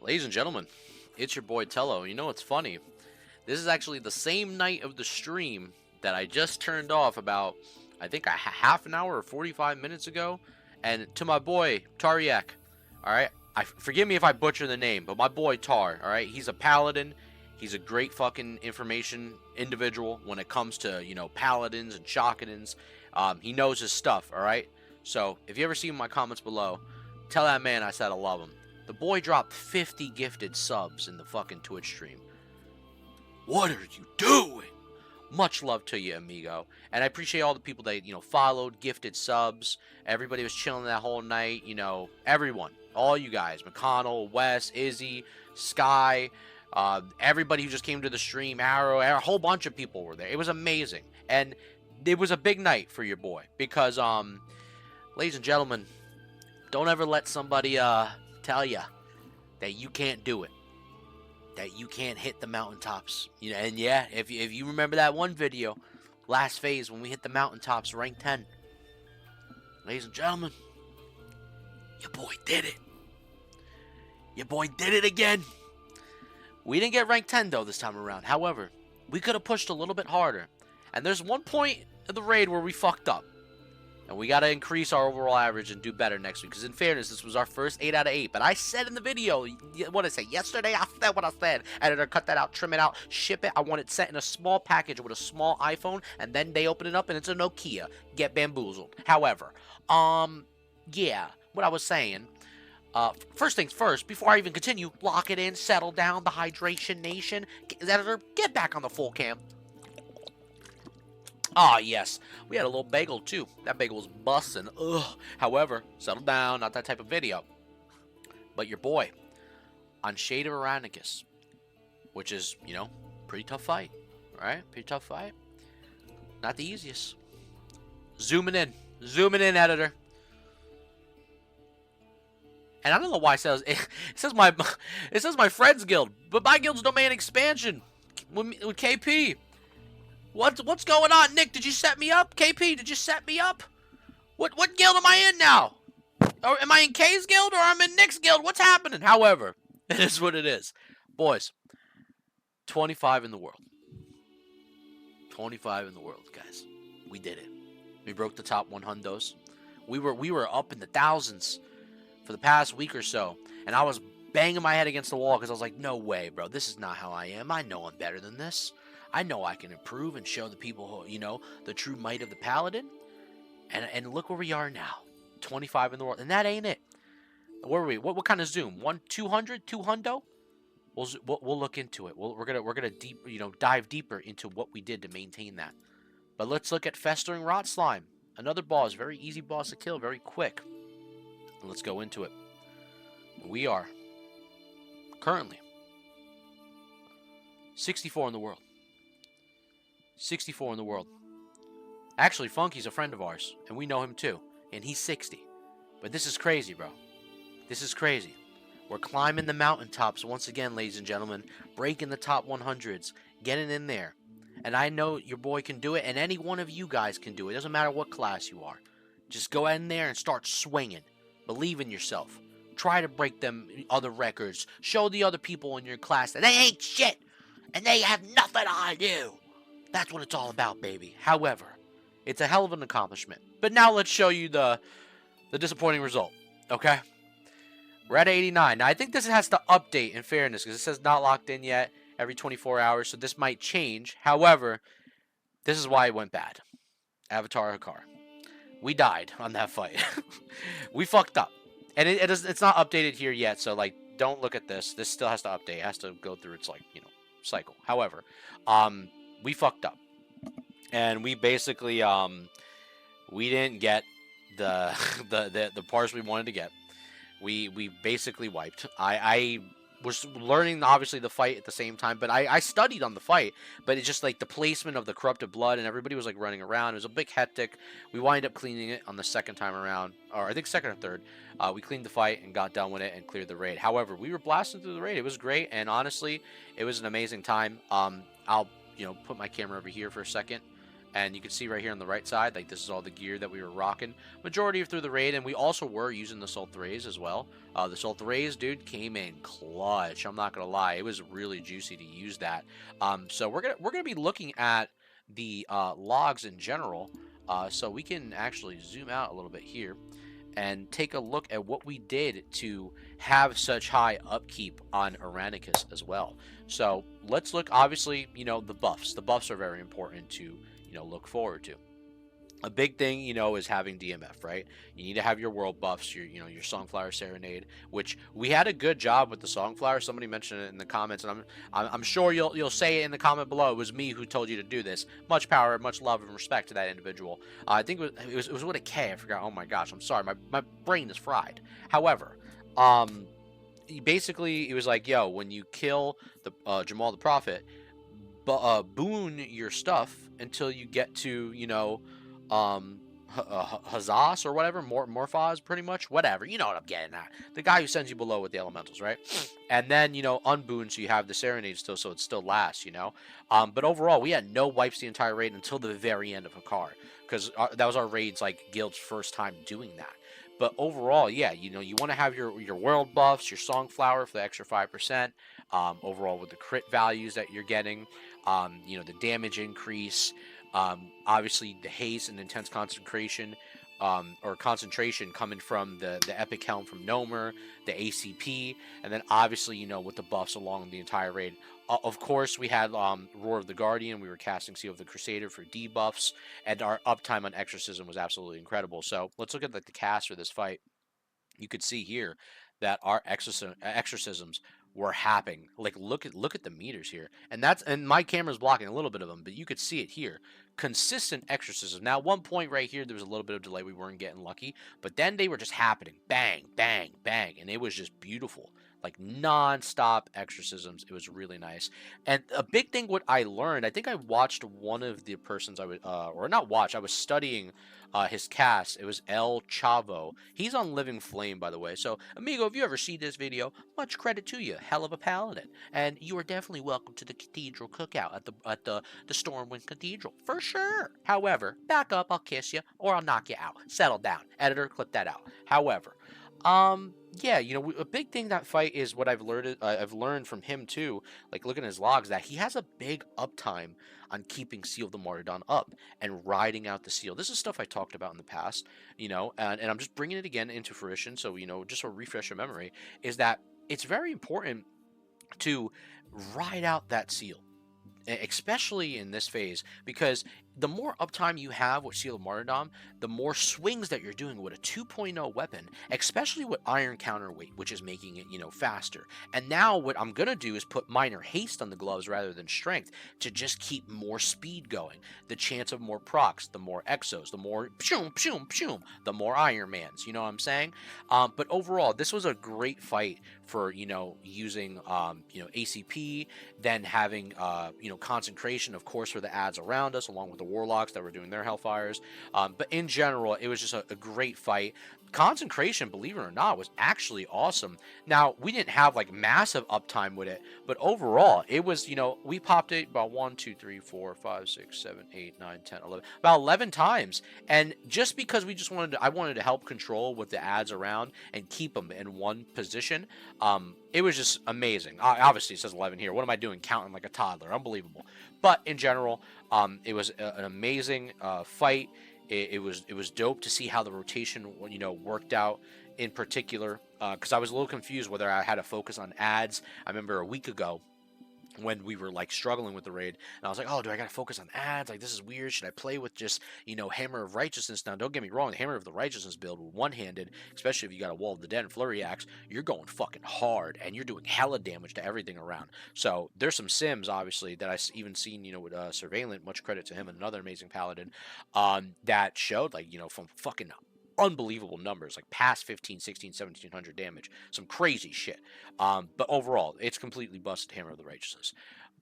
Ladies and gentlemen, it's your boy Tello. You know what's funny? This is actually the same night of the stream that I just turned off about, I think, a half an hour or 45 minutes ago. And to my boy, Tariek, alright? Forgive me if I butcher the name, but my boy Tar, alright? He's a paladin. He's a great fucking information individual when it comes to, paladins and shockadins. He knows his stuff, alright? So, if you ever see my comments below, tell that man I said I love him. The boy dropped 50 gifted subs in the fucking Twitch stream. What are you doing? Much love to you, amigo. And I appreciate all the people that, followed, gifted subs. Everybody was chilling that whole night. Everyone. All you guys. McConnell, Wes, Izzy, Sky. Everybody who just came to the stream. Arrow. A whole bunch of people were there. It was amazing. And it was a big night for your boy. Because, ladies and gentlemen, don't ever let somebody, tell you that you can't do it. That you can't hit the mountaintops. And yeah, if you remember that one video, last phase when we hit the mountaintops, rank 10. Ladies and gentlemen, your boy did it. Your boy did it again. We didn't get rank 10 though this time around. However, we could have pushed a little bit harder. And there's one point in the raid where we fucked up. And we got to increase our overall average and do better next week. Because in fairness, this was our first 8 out of 8. But I said in the video, what did I say? Yesterday, I said what I said. Editor, cut that out, trim it out, ship it. I want it sent in a small package with a small iPhone. And then they open it up and it's a Nokia. Get bamboozled. However, yeah, what I was saying. First things first, before I even continue, lock it in, settle down, the hydration nation. Editor, get back on the full cam. Ah, yes. We had a little bagel, too. That bagel was bussin'. Ugh. However, settle down. Not that type of video. But your boy, on Shade of Aranicus, which is, pretty tough fight. Right? Pretty tough fight. Not the easiest. Zooming in. Zooming in, editor. And I don't know why it says my friend's guild, but my guild's domain expansion with KP. What's going on, Nick? Did you set me up? KP, did you set me up? What guild am I in now? Or am I in K's guild or I'm in Nick's guild? What's happening? However, it is what it is. Boys, 25 in the world. 25 in the world, guys. We did it. We broke the top 100s. We were up in the thousands for the past week or so. And I was banging my head against the wall because I was like, no way, bro. This is not how I am. I know I'm better than this. I know I can improve and show the people who, the true might of the paladin. And look where we are now. 25 in the world. And that ain't it. Where are we? What kind of zoom? 200? 200? We'll look into it. We're gonna dive deeper into what we did to maintain that. But let's look at Festering Rot Slime. Another boss, very easy boss to kill, very quick. And let's go into it. We are currently 64 in the world. 64 in the world. Actually, Funky's a friend of ours, and we know him too. And he's 60. But this is crazy, bro. This is crazy. We're climbing the mountaintops once again, ladies and gentlemen. Breaking the top 100s. Getting in there. And I know your boy can do it, and any one of you guys can do it. It doesn't matter what class you are. Just go in there and start swinging. Believe in yourself. Try to break them other records. Show the other people in your class that they ain't shit. And they have nothing on you. That's what it's all about, baby. However, it's a hell of an accomplishment. But now let's show you the disappointing result, okay? We're at 89. Now, I think this has to update in fairness because it says not locked in yet every 24 hours, so this might change. However, this is why it went bad. Avatar Hakar. We died on that fight. We fucked up. And it's not updated here yet, so, don't look at this. This still has to update. It has to go through its, cycle. However, we fucked up, and we basically we didn't get the parts we wanted to get. We basically wiped. I was learning obviously the fight at the same time, but I studied on the fight, but it's just the placement of the corrupted blood, and everybody was running around. It was a bit hectic. We wind up cleaning it on the second time around, or I think second or third. We cleaned the fight and got done with it and cleared the raid. However, we were blasting through the raid. It was great, and honestly, it was an amazing time. I'll put my camera over here for a second. And you can see right here on the right side, like this is all the gear that we were rocking majority of through the raid, and we also were using the Salt Rays as well. The Salt Rays, dude, came in clutch. I'm not gonna lie, it was really juicy to use that. So we're gonna be looking at the logs in general. So we can actually zoom out a little bit here and take a look at what we did to have such high upkeep on Aranicus as well. So let's look, obviously, the buffs. The buffs are very important to, look forward to. A big thing, is having DMF, right? You need to have your world buffs, your Songflower Serenade, which we had a good job with the Songflower. Somebody mentioned it in the comments, and I'm sure you'll say it in the comment below. It was me who told you to do this. Much power, much love, and respect to that individual. I think it was with a K. I forgot. Oh my gosh, I'm sorry. My brain is fried. However, basically it was like, yo, when you kill the Jamal the Prophet, boon your stuff until you get to, um, Hazas or whatever, Morphos, pretty much, whatever. You know what I'm getting at. The guy who sends you below with the elementals, right? And then, unboon, so you have the Serenade still, so it still lasts. But overall, we had no wipes the entire raid until the very end of Hakar, because that was our raid's, like, guild's first time doing that. But overall, yeah, you want to have your world buffs, your Songflower for the extra 5%. Overall, with the crit values that you're getting, the damage increase, obviously the haste and intense concentration, or concentration coming from the Epic Helm from Nomer, the ACP, and then obviously, with the buffs along the entire raid. Of course, we had Roar of the Guardian. We were casting Seal of the Crusader for debuffs, and our uptime on Exorcism was absolutely incredible. So let's look at the cast for this fight. You could see here that our exorcisms were happening. Like look at the meters here, and my camera's blocking a little bit of them, but you could see it here. Consistent exorcisms. Now, at one point right here, there was a little bit of delay. We weren't getting lucky, but then they were just happening, bang, bang, bang, and it was just beautiful. Like non-stop exorcisms. It was really nice. And a big thing, what I learned, I think I watched one of the persons I would, or not watch, I was studying his cast. It was El Chavo. He's on Living Flame, by the way. So, amigo, if you ever see this video, much credit to you. Hell of a paladin, and you are definitely welcome to the Cathedral Cookout at the Stormwind Cathedral for sure. However, back up, I'll kiss you, or I'll knock you out. Settle down, editor, clip that out. However, yeah, a big thing that fight is what I've learned from him too. Like looking at his logs, that he has a big uptime on keeping Seal of the Martyrdom up and riding out the seal. This is stuff I talked about in the past, and I'm just bringing it again into fruition. So, just to refresh your memory, is that it's very important to ride out that seal, especially in this phase, because the more uptime you have with Seal of Martyrdom, the more swings that you're doing with a 2.0 weapon, especially with iron counterweight, which is making it, faster. And now what I'm going to do is put minor haste on the gloves rather than strength to just keep more speed going. The chance of more procs, the more exos, the more pshum, pshum, pshum, the more Iron Mans, you know what I'm saying? But overall, this was a great fight for, using, ACP, then having, concentration, of course, for the ads around us, along with the warlocks that were doing their hellfires. But in general, it was just a great fight. Consecration, believe it or not, was actually awesome. Now, we didn't have like massive uptime with it, but overall, it was, we popped it about 1, 2, 3, 4, 5, 6, 7, 8, 9, 10, 11, about 11 times. And just because I wanted to help control with the ads around and keep them in one position, it was just amazing. Obviously, it says 11 here. What am I doing? Counting like a toddler. Unbelievable. But in general, it was an amazing fight. It was dope to see how the rotation worked out in particular, because I was a little confused whether I had to focus on ads. I remember a week ago when we were like struggling with the raid, and I was like, oh, do I gotta focus on ads? Like, this is weird. Should I play with just Hammer of Righteousness? Now, don't get me wrong, the Hammer of the Righteousness build with one-handed, especially if you got a Wall of the Dead and Flurry Axe, you're going fucking hard and you're doing hella damage to everything around. So there's some sims obviously that I even seen with Surveillant, much credit to him, and another amazing paladin, that showed like from fucking unbelievable numbers, like past 15, 16, 1700 damage, some crazy shit. But overall, it's completely busted Hammer of the Righteousness.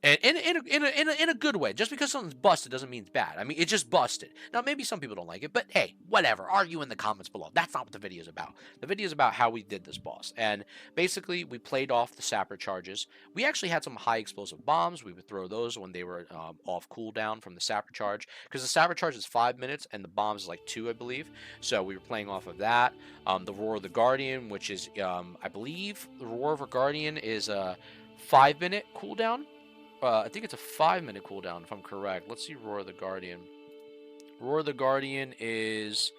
And in a good way. Just because something's busted doesn't mean it's bad. I mean, it's just busted. Now, maybe some people don't like it, but hey, whatever. Argue in the comments below. That's not what the video is about. The video is about how we did this boss. And basically, we played off the sapper charges. We actually had some high explosive bombs. We would throw those when they were off cooldown from the sapper charge. Because the sapper charge is 5 minutes and the bombs is like 2, I believe. So we were playing off of that. The Roar of the Guardian, which is, I believe, the Roar of a Guardian is a 5-minute cooldown. I think it's a 5-minute cooldown, if I'm correct. Let's see Roar of the Guardian. Roar of the Guardian is...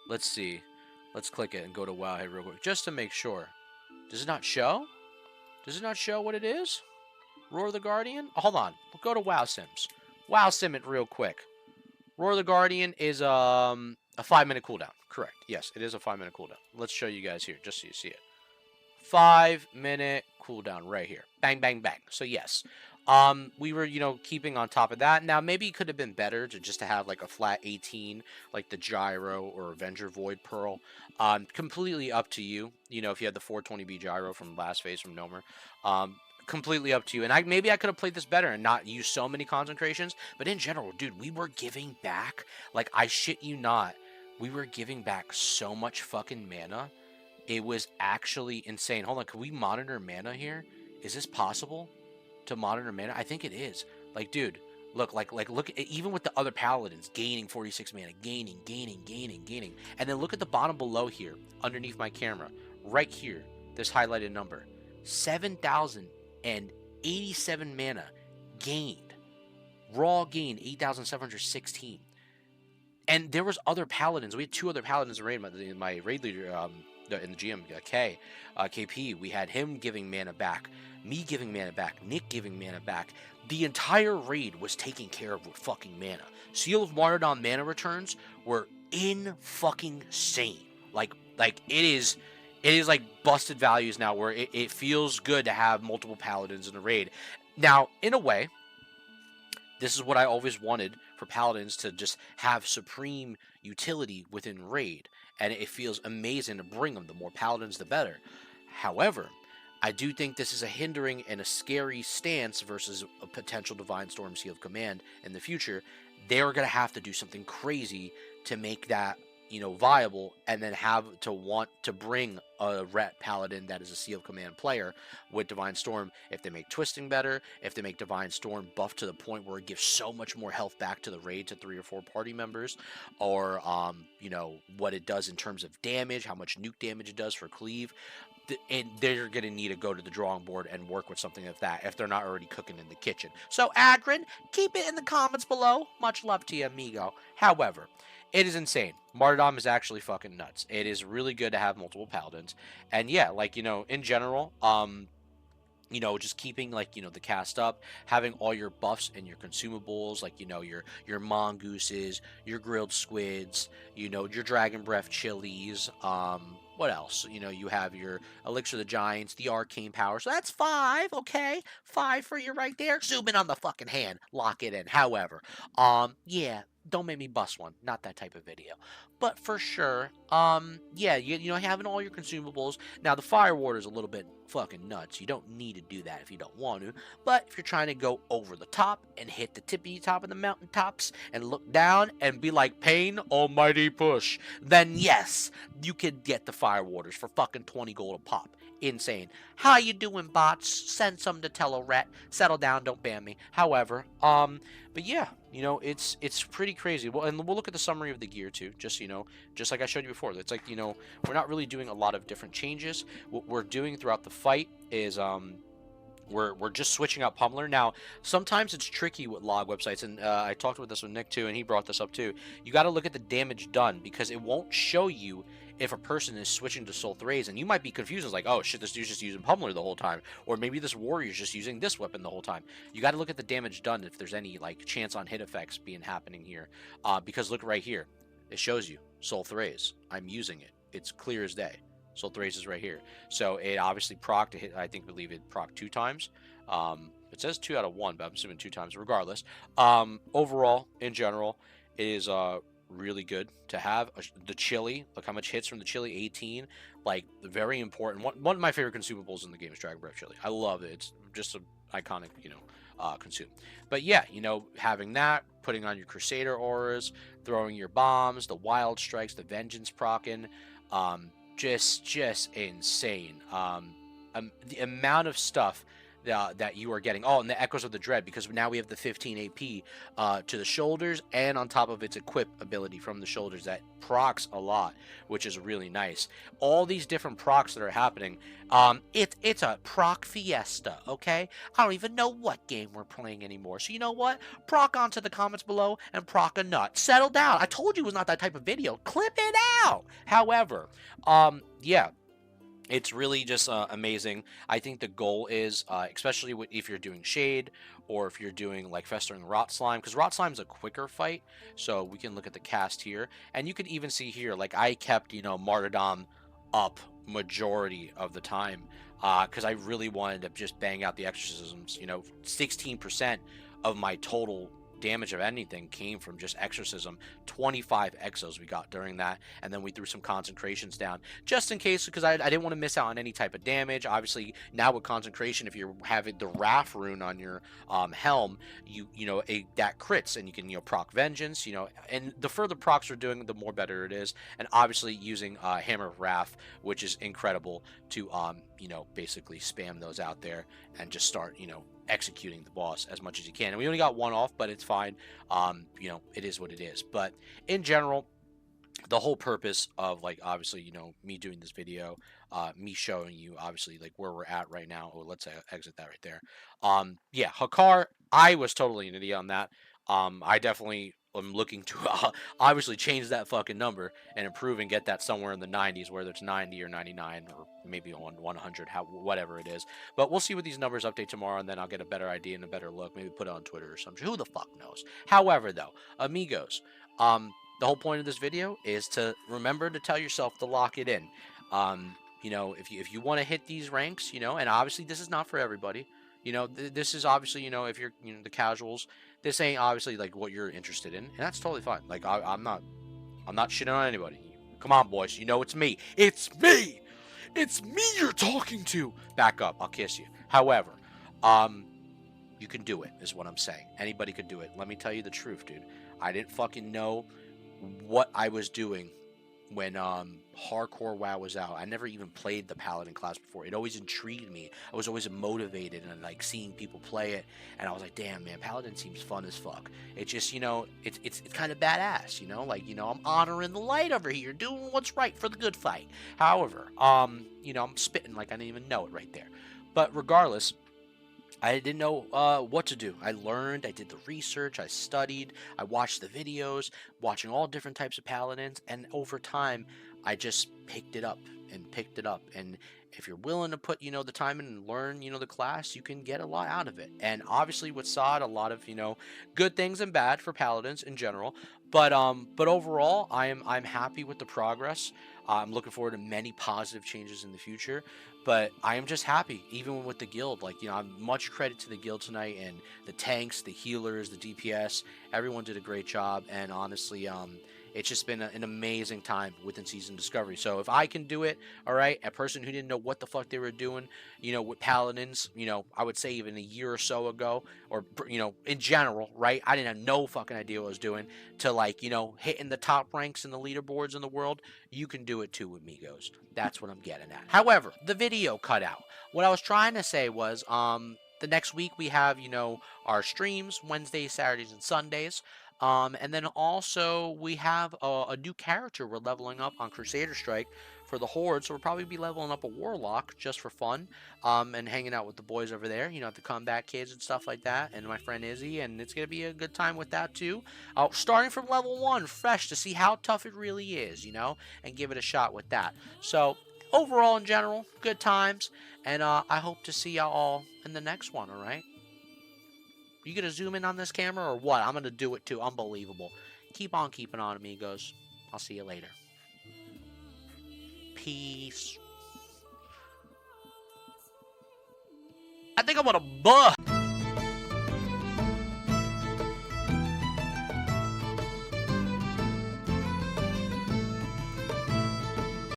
Let's see. Let's click it and go to Wowhead real quick, just to make sure. Does it not show? Does it not show what it is? Roar of the Guardian? Oh, hold on. We'll go to WoW Sims. WoW Sim it real quick. Roar of the Guardian is a 5-minute cooldown. Correct. Yes, it is a 5-minute cooldown. Let's show you guys here, just so you see it. 5-minute cooldown right here. Bang, bang, bang. So, yes. We were, keeping on top of that. Now, maybe it could have been better to have like a flat 18, like the Gyro or Avenger Void Pearl. Completely up to you. If you had the 420B Gyro from last phase from Nomer. Completely up to you. And maybe I could have played this better and not used so many concentrations. But in general, dude, we were giving back. Like, I shit you not. We were giving back so much fucking mana. It was actually insane. Hold on, can we monitor mana here? Is this possible? To monitor mana? I think it is. Like, dude, look, look at, even with the other paladins gaining 46 mana, gaining. And then look at the bottom below here, underneath my camera, right here, this highlighted number, 7,087 mana gained. Raw gain 8,716. And there was other paladins. We had 2 other paladins in raid. My raid leader, in the GM, KP, we had him giving mana back, me giving mana back, Nick giving mana back. The entire raid was taken care of with fucking mana. Seal of Martyrdom mana returns were fucking insane. Like it is like busted values now, where it feels good to have multiple paladins in a raid. Now, in a way, this is what I always wanted for paladins, to just have supreme utility within raid. And it feels amazing to bring them. The more paladins, the better. However, I do think this is a hindering and a scary stance versus a potential Divine Storm Seal of Command in the future. They're going to have to do something crazy to make that, viable, and then have to want to bring a ret paladin that is a Seal of Command player with Divine Storm. If they make twisting better, if they make Divine Storm buff to the point where it gives so much more health back to the raid to 3 or 4 party members, or what it does in terms of damage, how much nuke damage it does for cleave. And they're going to need to go to the drawing board and work with something like that if they're not already cooking in the kitchen. So, Agrin, keep it in the comments below. Much love to you, amigo. However, it is insane. Martyrdom is actually fucking nuts. It is really good to have multiple paladins. And yeah, in general, just keeping the cast up, having all your buffs and your consumables, your mongooses, your grilled squids, your dragon breath chilies. What else? You have your elixir of the giants, the arcane power. So that's 5, okay? 5 for you right there. Zoom in on the fucking hand, lock it in. However, yeah, don't make me bust one. Not that type of video. But for sure, yeah, having all your consumables. Now, the Fire Ward is a little bit fucking nuts. You don't need to do that if you don't want to. But if you're trying to go over the top and hit the tippy top of the mountaintops and look down and be like, Pain, almighty push, then yes, you could get the Fire Warders for fucking 20 gold a pop. Insane. How you doing, bots? Send some to Tello Rat. Settle down, don't ban me. However, but yeah, it's pretty crazy. Well, and we'll look at the summary of the gear too, just like I showed you before. It's like, we're not really doing a lot of different changes. What we're doing throughout the fight is we're just switching out Pummeler. Now, sometimes it's tricky with log websites, and I talked with this with Nick too, and he brought this up too. You got to look at the damage done, because it won't show you if a person is switching to Soul Thrays, and you might be confused. It's like, oh shit, this dude's just using Pummeler the whole time, or maybe this warrior's just using this weapon the whole time. You got to look at the damage done, if there's any chance on hit effects being happening here, because look right here, it shows you Soul Thrays. I'm using it. It's clear as day. Soul Thrays is right here. So it obviously procced. I believe it procced 2 times. It says 2 out of 1, but I'm assuming 2 times. Regardless, overall, in general, it is really good to have. The chili, look how much hits from the chili, 18. Very important. One of my favorite consumables in the game is Dragon Breath Chili. I love it. It's just a consume. But yeah, having that, putting on your Crusader auras, throwing your bombs, the wild strikes, the vengeance procking, just insane. The amount of stuff that you are getting. Oh, and the Echoes of the Dread, because now we have the 15 AP to the shoulders, and on top of its equip ability from the shoulders that procs a lot, which is really nice. All these different procs that are happening. It's a proc fiesta, okay? I don't even know what game we're playing anymore. So you know what? Proc onto the comments below and proc a nut. Settle down. I told you it was not that type of video. Clip it out. However, yeah. It's really just amazing. I think the goal is, especially if you're doing Shade or if you're doing like Festering Rot Slime, because Rot Slime's a quicker fight. So we can look at the cast here, and you can even see here, like I kept, Martyrdom up majority of the time, because I really wanted to just bang out the exorcisms. 16% of my total damage of anything came from just exorcism. 25 exos we got during that, and then we threw some consecrations down just in case, because I didn't want to miss out on any type of damage. Obviously now with consecration, if you're having the Wrath rune on your helm, that crits, and you can proc vengeance, and the further procs we're doing, the more better it is. And obviously using Hammer of Wrath, which is incredible to basically spam those out there and just start executing the boss as much as you can. And we only got one off, but it's fine. It is what it is. But in general, the whole purpose of, like, obviously, me doing this video, me showing you obviously like where we're at right now. Oh, let's exit that right there. Yeah, Hakar, I was totally an idiot on that. I definitely am looking to obviously change that fucking number and improve and get that somewhere in the 90s, whether it's 90 or 99 or maybe on 100, whatever it is. But we'll see what these numbers update tomorrow, and then I'll get a better idea and a better look. Maybe put it on Twitter or something. Who the fuck knows? However, though, amigos, the whole point of this video is to remember to tell yourself to lock it in. If you want to hit these ranks, and obviously this is not for everybody. This is obviously, if you're, the casuals, this ain't obviously like what you're interested in, and that's totally fine. Like I'm not shitting on anybody. Come on, boys. It's me. It's me. It's me you're talking to. Back up. I'll kiss you. However, you can do it, is what I'm saying. Anybody could do it. Let me tell you the truth, dude. I didn't fucking know what I was doing when hardcore WoW was out. I never even played the Paladin class before. It always intrigued me. I was always motivated and like seeing people play it, and I was like, damn, man, Paladin seems fun as fuck. It's just, it's kind of badass, I'm honoring the light over here, doing what's right for the good fight. However, I'm spitting like I didn't even know it right there. But regardless, I didn't know what to do. I learned, I did the research, I studied, I watched the videos, watching all different types of paladins, and over time, I just picked it up. And if you're willing to put, the time in and learn, the class, you can get a lot out of it. And obviously with SOD, a lot of, good things and bad for paladins in general. But overall, I'm happy with the progress. I'm looking forward to many positive changes in the future. But I am just happy, even with the guild. Like, I'm much credit to the guild tonight, and the tanks, the healers, the DPS. Everyone did a great job, and honestly, it's just been an amazing time within Season Discovery. So if I can do it, all right, a person who didn't know what the fuck they were doing, with Paladins, I would say even a year or so ago, or, in general, right, I didn't have no fucking idea what I was doing, to, like, hitting the top ranks in the leaderboards in the world, you can do it too, amigos. That's what I'm getting at. However, the video cut out. What I was trying to say was, the next week we have, our streams, Wednesdays, Saturdays, and Sundays. And then also we have a new character we're leveling up on Crusader Strike for the Horde, so we'll probably be leveling up a Warlock just for fun, and hanging out with the boys over there, the combat kids and stuff like that, and my friend Izzy, and it's gonna be a good time with that too. Starting from level 1, fresh, to see how tough it really is, and give it a shot with that. So overall, in general, good times, and I hope to see y'all all in the next one. All right. You gonna zoom in on this camera or what? I'm gonna do it too. Unbelievable. Keep on keeping on, amigos. I'll see you later. Peace. I think I'm gonna